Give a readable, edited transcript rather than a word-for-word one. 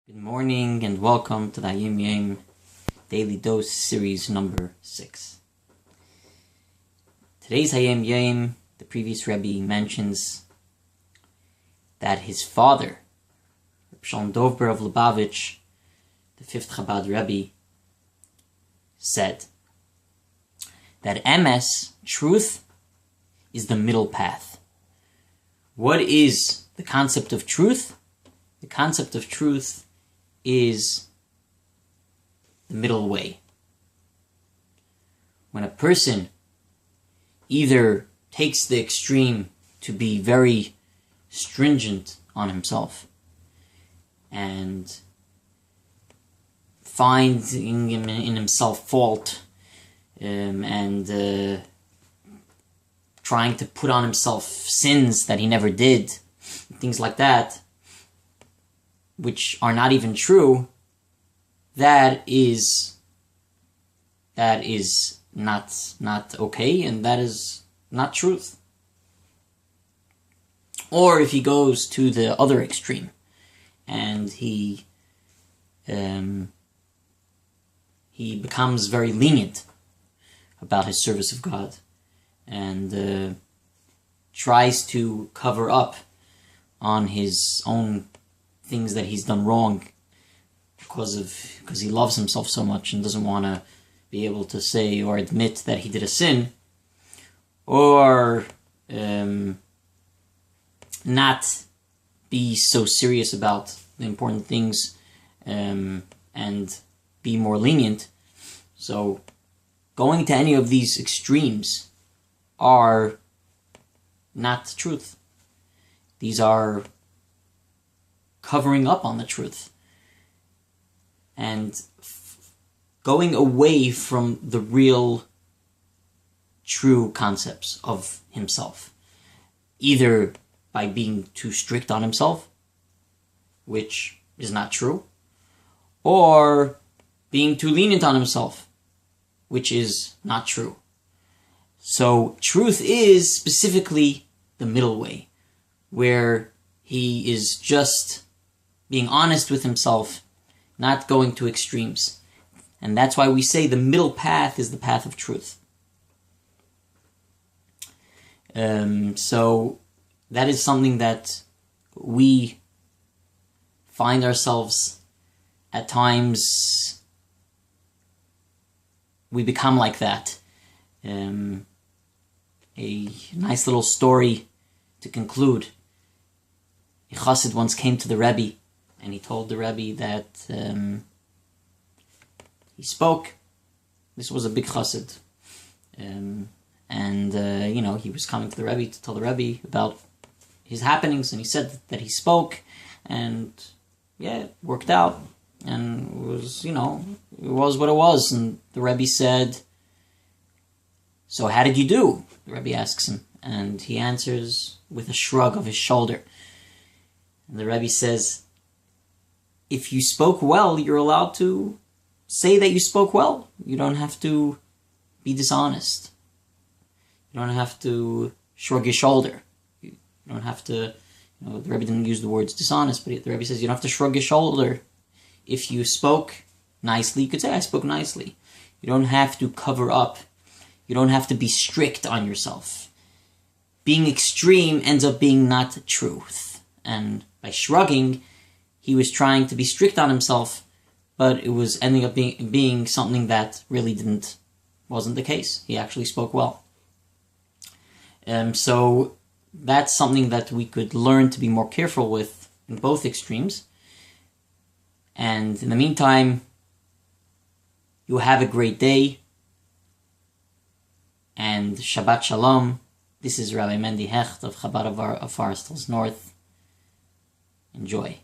Good morning and welcome to the Hayom Daily Dose Series number 6. Today's Hayom, the previous Rebbe mentions that his father, Reb Shalom Dovber of Lubavitch, the 5th Chabad Rebbe, said that MS, truth, is the middle path. What is the concept of truth? The concept of truth is the middle way. When a person either takes the extreme to be very stringent on himself and finding in himself fault and trying to put on himself sins that he never did, things like that, which are not even true, that is not okay, and that is not truth. Or if he goes to the other extreme and he becomes very lenient about his service of God and tries to cover up on his own things that he's done wrong because he loves himself so much and doesn't want to be able to say or admit that he did a sin, or not be so serious about the important things and be more lenient. So going to any of these extremes are not truth. These are covering up on the truth and going away from the real true concepts of himself, either by being too strict on himself, which is not true, or being too lenient on himself, which is not true. So truth is specifically the middle way, where he is just being honest with himself, not going to extremes. And that's why we say the middle path is the path of truth. So that is something that we find ourselves at times, we become like that. A nice little story to conclude. A chassid once came to the Rebbe, and he told the Rebbe that he spoke. This was a big chassid. He was coming to the Rebbe to tell the Rebbe about his happenings, and he said that he spoke, and it worked out, and it was what it was. And the Rebbe said, "So how did you do?" The Rebbe asks him, and he answers with a shrug of his shoulder. And the Rebbe says, if you spoke well, you're allowed to say that you spoke well. You don't have to be dishonest. You don't have to shrug your shoulder. You don't have to, the Rebbe didn't use the words dishonest, but the Rebbe says you don't have to shrug your shoulder. If you spoke nicely, you could say, I spoke nicely. You don't have to cover up. You don't have to be strict on yourself. Being extreme ends up being not truth. And by shrugging, he was trying to be strict on himself, but it was ending up being something that really wasn't the case. He actually spoke well. So that's something that we could learn to be more careful with in both extremes. And in the meantime, you have a great day. And Shabbat Shalom. This is Rabbi Mendy Hecht of Chabad of Forest Hills North. Enjoy.